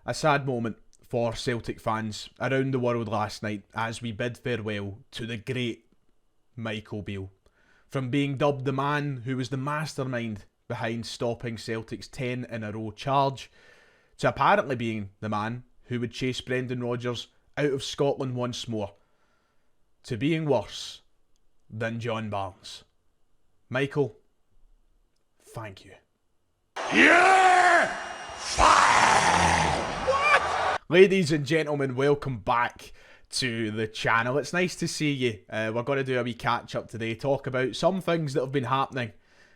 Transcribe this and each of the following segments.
A sad moment for Celtic fans around the world last night as we bid farewell to the great Michael Beale. From being dubbed the man who was the mastermind behind stopping Celtic's 10 in a row charge, to apparently being the man who would chase Brendan Rodgers out of Scotland once more, to being worse than John Barnes. Michael, thank you. You're fired! What? Ladies and gentlemen, welcome back to the channel. It's nice to see you. We're going to do a wee catch up today, talk about some things that have been happening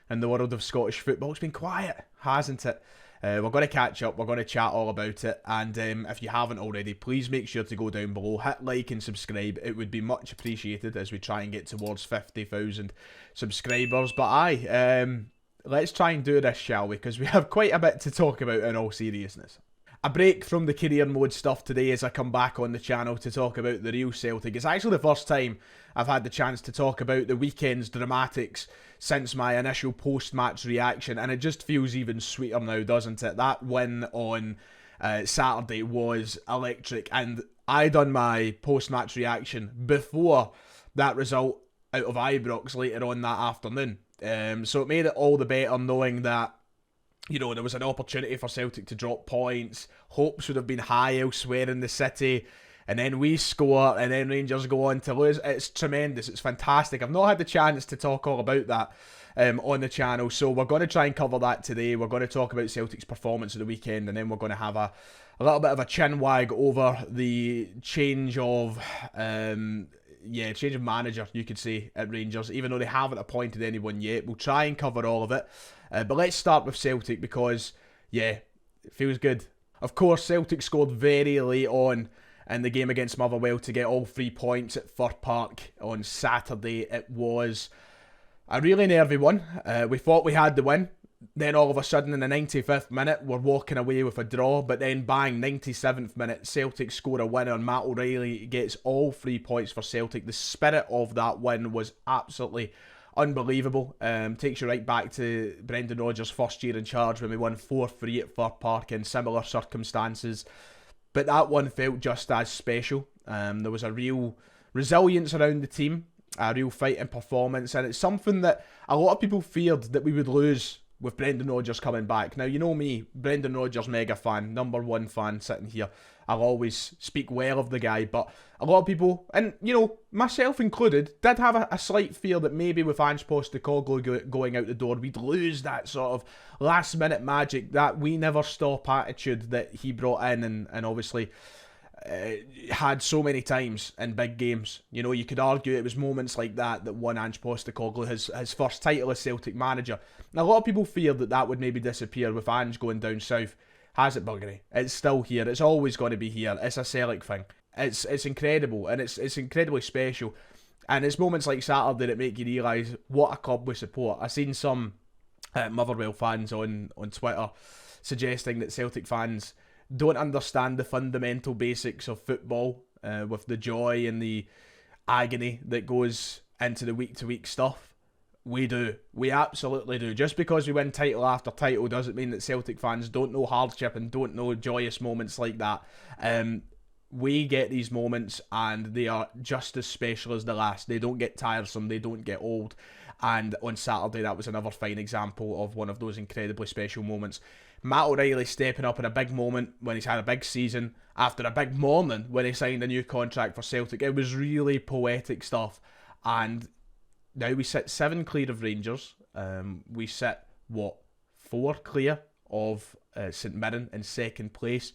in the world of Scottish football. It's been quiet, hasn't it? We're going to catch up, we're going to chat all about it, and if you haven't already, please make sure to go down below, hit like and subscribe. It would be much appreciated as we try and get towards 50,000 subscribers. But aye, let's try and do this, shall we? Because we have quite a bit to talk about in all seriousness. A break from the career mode stuff today as I come back on the channel to talk about the real Celtic. It's actually the first time I've had the chance to talk about the weekend's dramatics since my initial post-match reaction, and it just feels even sweeter now, doesn't it? That win on Saturday was electric, and I done my post-match reaction before that result out of Ibrox later on that afternoon. So it made it all the better knowing that, you know, there was an opportunity for Celtic to drop points. Hopes would have been high elsewhere in the city. And then we score, and then Rangers go on to lose. It's tremendous. It's fantastic. I've not had the chance to talk all about that on the channel. So we're going to try and cover that today. We're going to talk about Celtic's performance of the weekend. And then we're going to have a little bit of a chin wag over the change of... change of manager, you could say, at Rangers, even though they haven't appointed anyone yet. We'll try and cover all of it. But let's start with Celtic because, yeah, it feels good. Of course, Celtic scored very late on in the game against Motherwell to get all 3 points at Fir Park on Saturday. It was a really nervy one. We thought we had the win. Then all of a sudden in the 95th minute, we're walking away with a draw. But then bang, 97th minute, Celtic score a winner. Matt O'Reilly gets all 3 points for Celtic. The spirit of that win was absolutely unbelievable. Takes you right back to Brendan Rodgers' first year in charge when we won 4-3 at Fir Park in similar circumstances. But that one felt just as special. There was a real resilience around the team, a real fighting performance, and it's something that a lot of people feared that we would lose with Brendan Rodgers coming back. Now, you know me, Brendan Rodgers, mega fan, #1 fan sitting here. I'll always speak well of the guy, but a lot of people, and, you know, myself included, did have a slight fear that maybe with Ange Postecoglou going out the door, we'd lose that sort of last-minute magic, that we never stop attitude that he brought in and obviously had so many times in big games. You know, you could argue it was moments like that that won Ange Postecoglou his first title as Celtic manager. And a lot of people feared that that would maybe disappear with Ange going down south. Has it, buggery? It's still here. It's always going to be here. It's a Celtic thing. It's incredible, and it's incredibly special. And it's moments like Saturday that make you realise what a club we support. I've seen some Motherwell fans on Twitter suggesting that Celtic fans don't understand the fundamental basics of football, with the joy and the agony that goes into the week-to-week stuff. We do. We absolutely do. Just because we win title after title doesn't mean that Celtic fans don't know hardship and don't know joyous moments like that. We get these moments and they are just as special as the last. They don't get tiresome. They don't get old. And on Saturday, that was another fine example of one of those incredibly special moments. Matt O'Reilly stepping up in a big moment when he's had a big season after a big morning when he signed a new contract for Celtic. It was really poetic stuff. And now we sit 7 clear of Rangers. We sit, 4 clear of St Mirren in second place.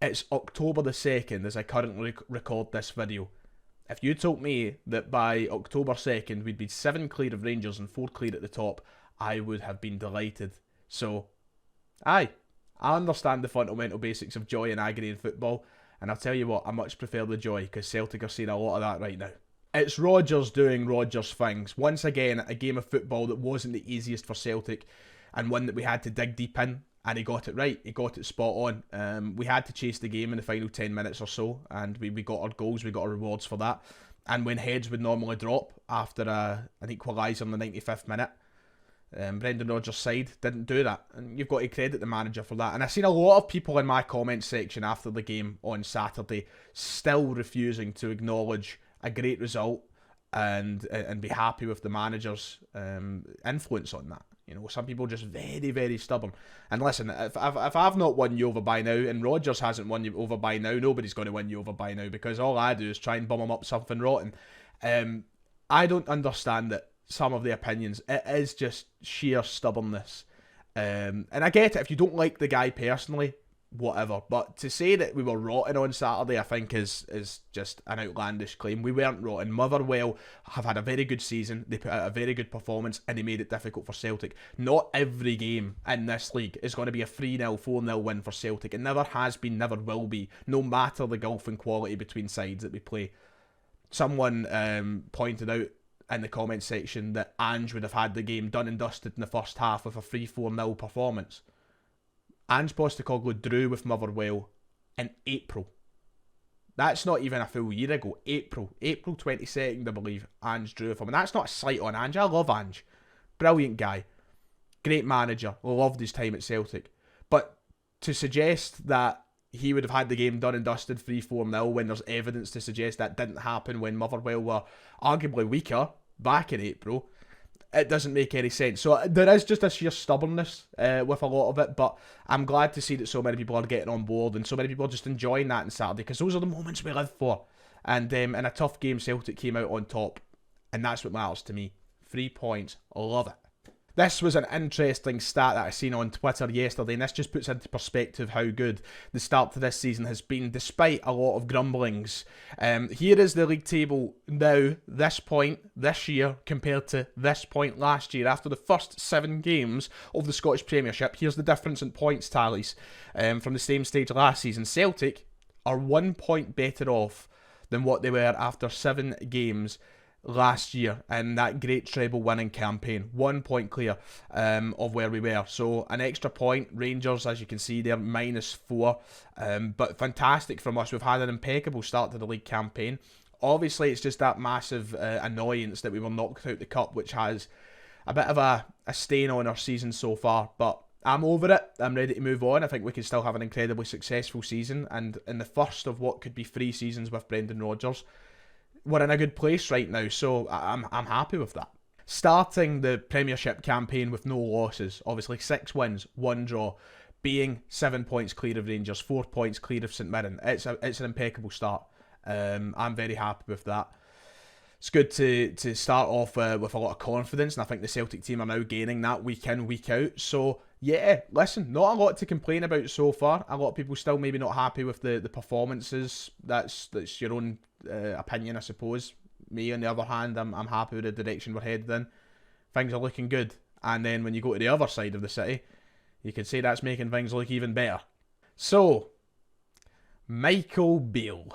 It's October the 2nd as I currently record this video. If you told me that by October 2nd we'd be 7 clear of Rangers and 4 clear at the top, I would have been delighted. So, aye, I understand the fundamental basics of joy and agony in football, and I'll tell you what, I much prefer the joy because Celtic are seeing a lot of that right now. It's Rodgers doing Rodgers things. Once again, a game of football that wasn't the easiest for Celtic and one that we had to dig deep in, and he got it right. He got it spot on. We had to chase the game in the final 10 minutes or so, and we got our goals, we got our rewards for that. And when heads would normally drop after an equaliser in the 95th minute, Brendan Rodgers' side didn't do that, and you've got to credit the manager for that. And I've seen a lot of people in my comment section after the game on Saturday still refusing to acknowledge a great result and be happy with the manager's influence on that. You know, some people just very, very stubborn. And listen, if I've not won you over by now, and Rodgers hasn't won you over by now, nobody's going to win you over by now, because all I do is try and bum him up something rotten. I don't understand that some of the opinions. It is just sheer stubbornness. And I get it, if you don't like the guy personally, whatever. But to say that we were rotten on Saturday, I think is just an outlandish claim. We weren't rotten. Motherwell have had a very good season. They put out a very good performance, and they made it difficult for Celtic. Not every game in this league is going to be a 3-0, 4-0 win for Celtic. It never has been, never will be, no matter the gulf in quality between sides that we play. Someone pointed out in the comment section that Ange would have had the game done and dusted in the first half with a 3-4-0 performance. Ange Postecoglou drew with Motherwell in April. That's not even a full year ago. April 22nd, I believe, Ange drew with him. And that's not a slight on Ange. I love Ange. Brilliant guy. Great manager. Loved his time at Celtic. But to suggest that he would have had the game done and dusted 3-4-0 when there's evidence to suggest that didn't happen when Motherwell were arguably weaker back in April, it doesn't make any sense. So there is just a sheer stubbornness with a lot of it, but I'm glad to see that so many people are getting on board and so many people are just enjoying that on Saturday, because those are the moments we live for. And in a tough game, Celtic came out on top, and that's what matters to me. 3 points, love it. This was an interesting stat that I seen on Twitter yesterday, and this just puts into perspective how good the start to this season has been, despite a lot of grumblings. Here is the league table now, this point this year compared to this point last year. After the first 7 games of the Scottish Premiership, here's the difference in points tallies from the same stage last season. Celtic are 1 point better off than what they were after 7 games last year in that great treble winning campaign. 1 point clear of where we were. So an extra point. Rangers, as you can see, they're -4. But fantastic from us. We've had an impeccable start to the league campaign. Obviously, it's just that massive annoyance that we were knocked out the cup, which has a bit of a stain on our season so far. But I'm over it. I'm ready to move on. I think we can still have an incredibly successful season. And in the first of what could be 3 seasons with Brendan Rodgers, we're in a good place right now, so I'm happy with that. Starting the Premiership campaign with no losses, obviously 6 wins, 1 draw, being 7 points clear of Rangers, 4 points clear of St Mirren. It's an impeccable start. I'm very happy with that. It's good to start off with a lot of confidence, and I think the Celtic team are now gaining that week in, week out. So yeah, listen, not a lot to complain about so far. A lot of people still maybe not happy with the performances. That's your own opinion, I suppose. Me, on the other hand, I'm happy with the direction we're headed in. Things are looking good. And then when you go to the other side of the city, you could say that's making things look even better. So, Michael Beale.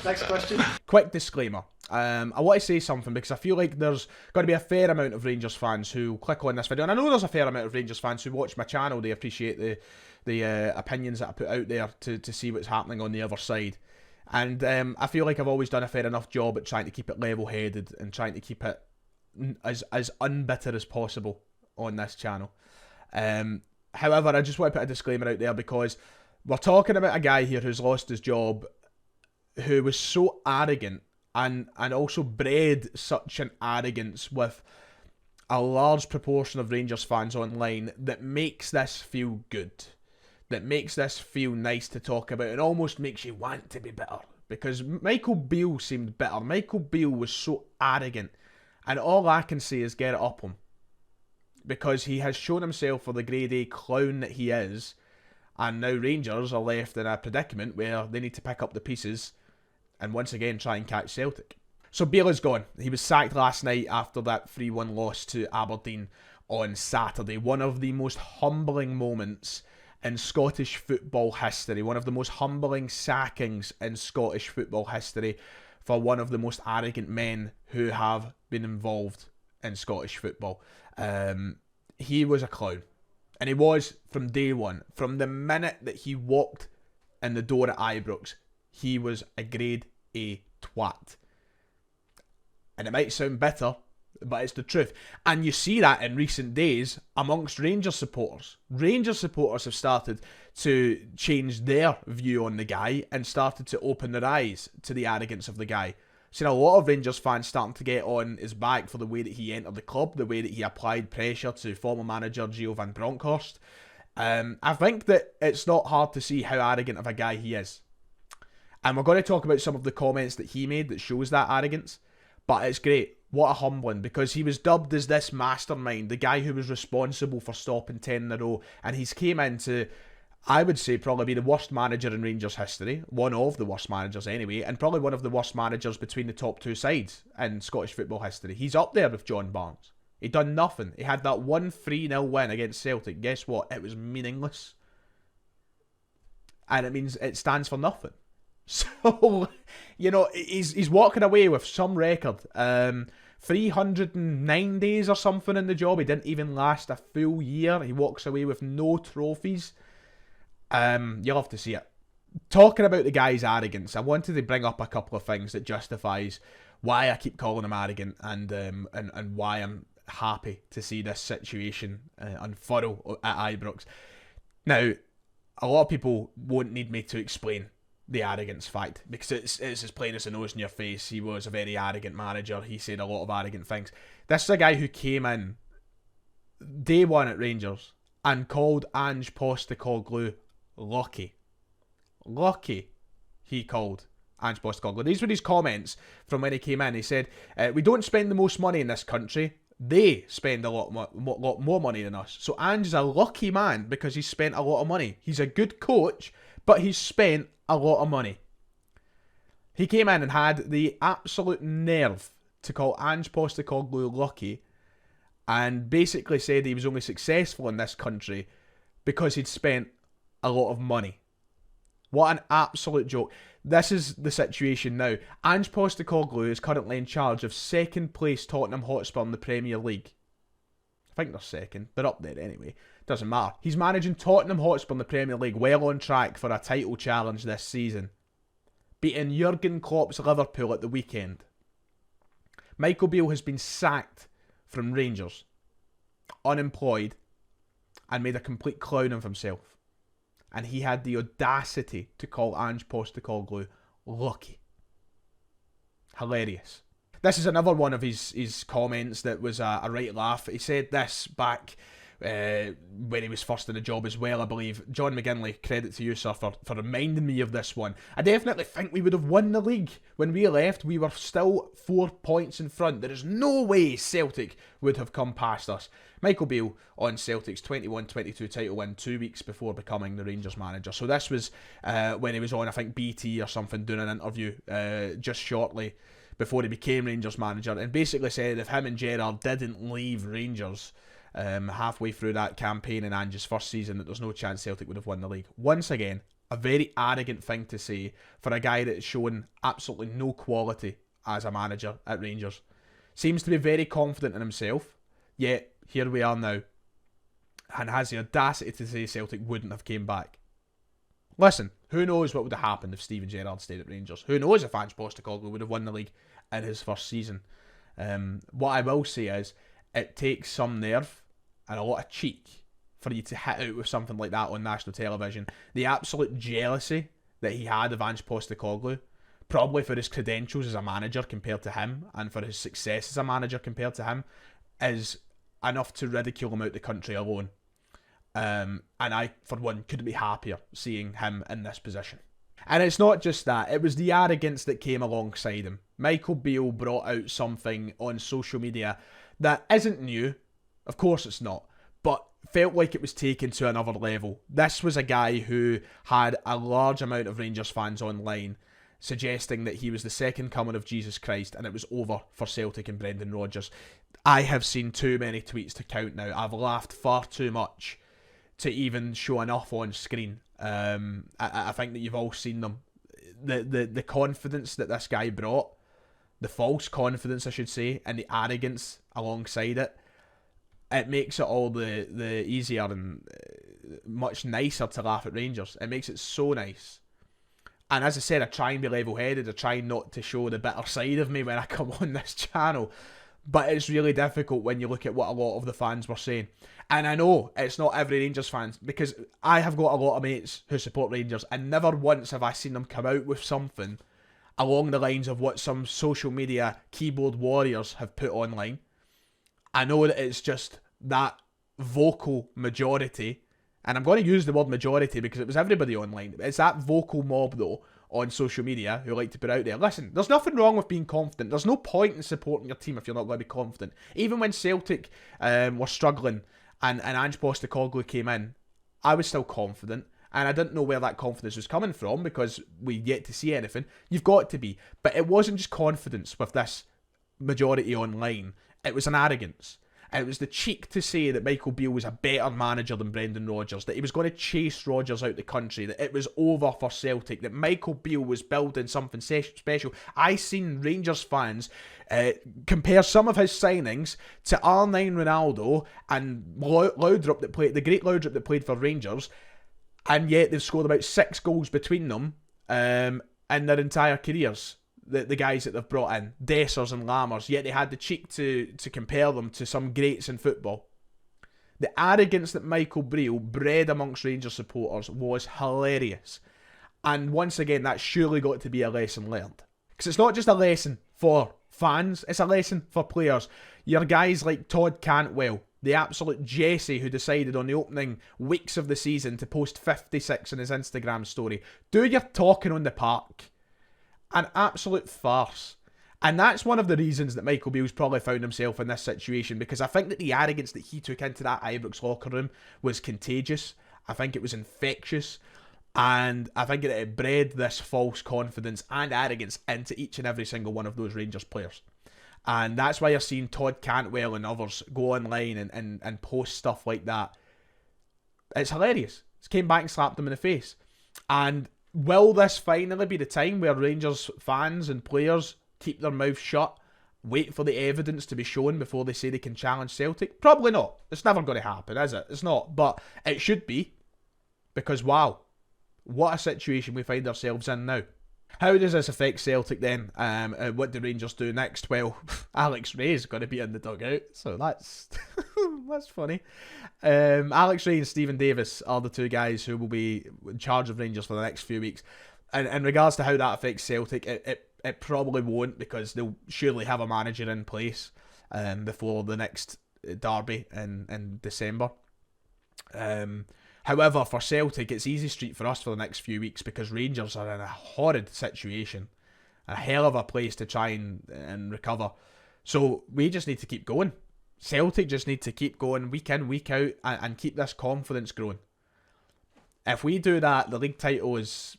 Next question. Quick disclaimer. I want to say something because I feel like there's going to be a fair amount of Rangers fans who click on this video, and I know there's a fair amount of Rangers fans who watch my channel. They appreciate the opinions that I put out there to see what's happening on the other side. And I feel like I've always done a fair enough job at trying to keep it level-headed and trying to keep it as unbitter as possible on this channel. However, I just want to put a disclaimer out there because we're talking about a guy here who's lost his job, who was so arrogant and also bred such an arrogance with a large proportion of Rangers fans online that makes this feel good, that makes this feel nice to talk about and almost makes you want to be bitter. Because Michael Beale seemed bitter. Michael Beale was so arrogant, and all I can say is get it up him. Because he has shown himself for the grade A clown that he is, and now Rangers are left in a predicament where they need to pick up the pieces and once again try and catch Celtic. So Beale is gone. He was sacked last night after that 3-1 loss to Aberdeen on Saturday. One of the most humbling moments in Scottish football history. One of the most humbling sackings in Scottish football history for one of the most arrogant men who have been involved in Scottish football. He was a clown. And he was from day one. From the minute that he walked in the door at Ibrox, he was a grade a twat. And it might sound bitter, but it's the truth. And you see that in recent days amongst Rangers supporters. Rangers supporters have started to change their view on the guy and started to open their eyes to the arrogance of the guy. Seen a lot of Rangers fans starting to get on his back for the way that he entered the club, the way that he applied pressure to former manager Gio van Bronckhorst. I think that it's not hard to see how arrogant of a guy he is. And we're going to talk about some of the comments that he made that shows that arrogance. But it's great. What a humbling, because he was dubbed as this mastermind, the guy who was responsible for stopping 10 in a row. And he's came into, I would say, probably be the worst manager in Rangers history. One of the worst managers anyway. And probably one of the worst managers between the top two sides in Scottish football history. He's up there with John Barnes. He done nothing. He had that 1-3-0 win against Celtic. Guess what? It was meaningless. And it means it stands for nothing. So, you know, he's walking away with some record. 309 days or something in the job. He didn't even last a full year. He walks away with no trophies. You'll have to see it. Talking about the guy's arrogance, I wanted to bring up a couple of things that justifies why I keep calling him arrogant and why I'm happy to see this situation unfurl at Ibrox. Now, a lot of people won't need me to explain the arrogance fact, because it's as plain as the nose in your face. He was a very arrogant manager. He said a lot of arrogant things. This is a guy who came in day one at Rangers and called Ange Postecoglou lucky. Lucky, he called Ange Postecoglou. These were his comments from when he came in. He said, we don't spend the most money in this country. They spend a lot more money than us. So Ange is a lucky man because he's spent a lot of money. He's a good coach, but he's spent a lot of money. He came in and had the absolute nerve to call Ange Postecoglou lucky and basically said he was only successful in this country because he'd spent a lot of money. What an absolute joke. This is the situation now. Ange Postecoglou is currently in charge of second place Tottenham Hotspur in the Premier League. I think they're second. They're up there anyway. Doesn't matter. He's managing Tottenham Hotspur in the Premier League, well on track for a title challenge this season. Beating Jurgen Klopp's Liverpool at the weekend. Michael Beale has been sacked from Rangers, unemployed, and made a complete clown of himself. And he had the audacity to call Ange Postecoglou lucky. Hilarious. This is another one of his comments that was a right laugh. He said this back when he was first in the job as well, I believe. John McGinley, credit to you, sir, for reminding me of this one. I definitely think we would have won the league. When we left, we were still 4 points in front. There is no way Celtic would have come past us. Michael Beale on Celtic's 21-22 title win 2 weeks before becoming the Rangers manager. So this was when he was on, I think, BT or something, doing an interview just shortly before he became Rangers manager, and basically said if him and Gerrard didn't leave Rangers halfway through that campaign in Ange's first season, that there's no chance Celtic would have won the league. Once again, a very arrogant thing to say for a guy that's shown absolutely no quality as a manager at Rangers. Seems to be very confident in himself, yet here we are now, and has the audacity to say Celtic wouldn't have came back. Listen, who knows what would have happened if Steven Gerrard stayed at Rangers? Who knows if Ange Postecoglou would have won the league in his first season? What I will say is, it takes some nerve and a lot of cheek for you to hit out with something like that on national television. The absolute jealousy that he had of Ange Postecoglou, probably for his credentials as a manager compared to him, and for his success as a manager compared to him, is enough to ridicule him out the country alone. And I, for one, couldn't be happier seeing him in this position. And it's not just that, it was the arrogance that came alongside him. Michael Beale brought out something on social media that isn't new, of course it's not, but felt like it was taken to another level. This was a guy who had a large amount of Rangers fans online suggesting that he was the second coming of Jesus Christ and it was over for Celtic and Brendan Rodgers. I have seen too many tweets to count now. I've laughed far too much to even show enough on screen. I think that you've all seen them. The confidence that this guy brought, the false confidence I should say, and the arrogance alongside it, it makes it all the easier and much nicer to laugh at Rangers. It makes it so nice. And as I said, I try and be level-headed. I try not to show the bitter side of me when I come on this channel. But it's really difficult when you look at what a lot of the fans were saying. And I know it's not every Rangers fans, because I have got a lot of mates who support Rangers, and never once have I seen them come out with something along the lines of what some social media keyboard warriors have put online. I know that it's just that vocal majority, and I'm going to use the word majority because it was everybody online. It's that vocal mob, though, on social media who like to put out there. Listen, there's nothing wrong with being confident. There's no point in supporting your team if you're not going to be confident. Even when Celtic were struggling and Ange Postecoglou came in, I was still confident. And I didn't know where that confidence was coming from because we yet to see anything. You've got to be. But it wasn't just confidence with this majority online. It was an arrogance. And it was the cheek to say that Michael Beale was a better manager than Brendan Rodgers, that he was going to chase Rodgers out the country, that it was over for Celtic, that Michael Beale was building something special. I seen Rangers fans compare some of his signings to R9 Ronaldo and Laudrup that played, the great Laudrup that played for Rangers, and yet they've scored about 6 goals between them in their entire careers. The guys that they've brought in, Dessers and Lammers, yet they had the cheek to compare them to some greats in football. The arrogance that Michael Beale bred amongst Rangers supporters was hilarious. And once again, that's surely got to be a lesson learned. Because it's not just a lesson for fans, it's a lesson for players. Your guys like Todd Cantwell, the absolute Jesse who decided on the opening weeks of the season to post 56 on his Instagram story. Do your talking on the park. An absolute farce. And that's one of the reasons that Michael Beale's probably found himself in this situation, because I think that the arrogance that he took into that Ibrox locker room was contagious. I think it was infectious. And I think that it bred this false confidence and arrogance into each and every single one of those Rangers players. And that's why you're seeing Todd Cantwell and others go online and post stuff like that. It's hilarious. It's came back and slapped them in the face. And will this finally be the time where Rangers fans and players keep their mouths shut, wait for the evidence to be shown before they say they can challenge Celtic? Probably not. It's never going to happen, is it? It's not. But it should be. Because, wow, what a situation we find ourselves in now. How does this affect Celtic then? What do Rangers do next? Well, Alex Ray's going to be in the dugout, so that's that's funny. Alex Ray and Stephen Davis are the two guys who will be in charge of Rangers for the next few weeks. And in regards to how that affects Celtic, it probably won't, because they'll surely have a manager in place before the next derby in December. However, for Celtic, it's easy street for us for the next few weeks because Rangers are in a horrid situation. A hell of a place to try and recover. So we just need to keep going. Celtic just need to keep going week in, week out, and keep this confidence growing. If we do that, the league title is...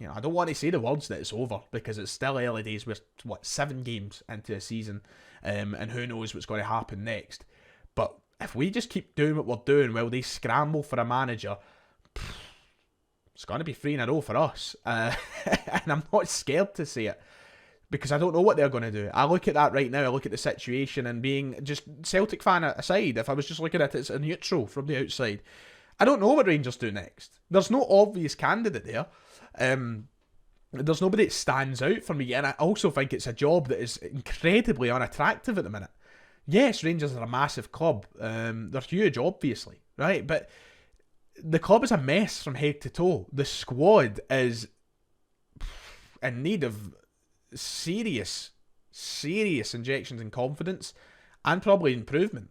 I don't want to say the words that it's over, because it's still early days. We're, 7 games into a season, and who knows what's going to happen next. But if we just keep doing what we're doing while they scramble for a manager, it's going to be 3 in a row for us. And I'm not scared to say it, because I don't know what they're going to do. I look at that right now, I look at the situation, and being just Celtic fan aside, if I was just looking at it as a neutral from the outside, I don't know what Rangers do next. There's no obvious candidate there. There's nobody that stands out for me, and I also think it's a job that is incredibly unattractive at the minute. Yes, Rangers are a massive club. They're huge, obviously, right? But the club is a mess from head to toe. The squad is in need of serious injections in confidence and probably improvement.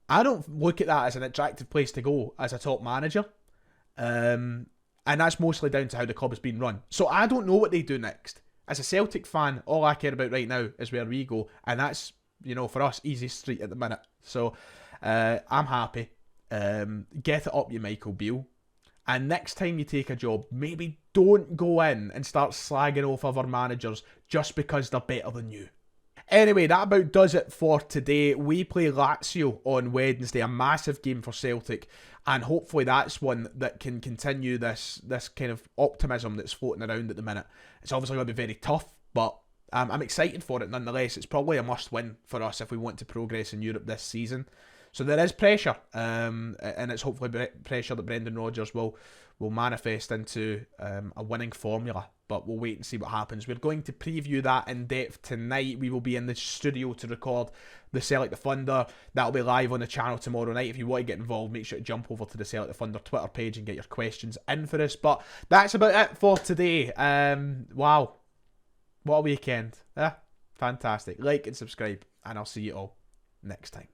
I don't look at that as an attractive place to go as a top manager. And that's mostly down to how the club has been run. So I don't know what they do next. As a Celtic fan, all I care about right now is where we go. And that's, for us, easy street at the minute. So I'm happy. Get it up, you Michael Beale. And next time you take a job, maybe don't go in and start slagging off other managers just because they're better than you. Anyway, that about does it for today. We play Lazio on Wednesday, a massive game for Celtic, and hopefully that's one that can continue this kind of optimism that's floating around at the minute. It's obviously going to be very tough, but I'm excited for it nonetheless. It's probably a must-win for us if we want to progress in Europe this season. So there is pressure, and it's hopefully pressure that Brendan Rodgers will manifest into a winning formula. But we'll wait and see what happens. We're going to preview that in depth tonight. We will be in the studio to record the Celtic the Thunder. That'll be live on the channel tomorrow night. If you want to get involved, make sure to jump over to the Celtic the Thunder Twitter page and get your questions in for us. But that's about it for today. Wow. What a weekend. Fantastic. Like and subscribe, and I'll see you all next time.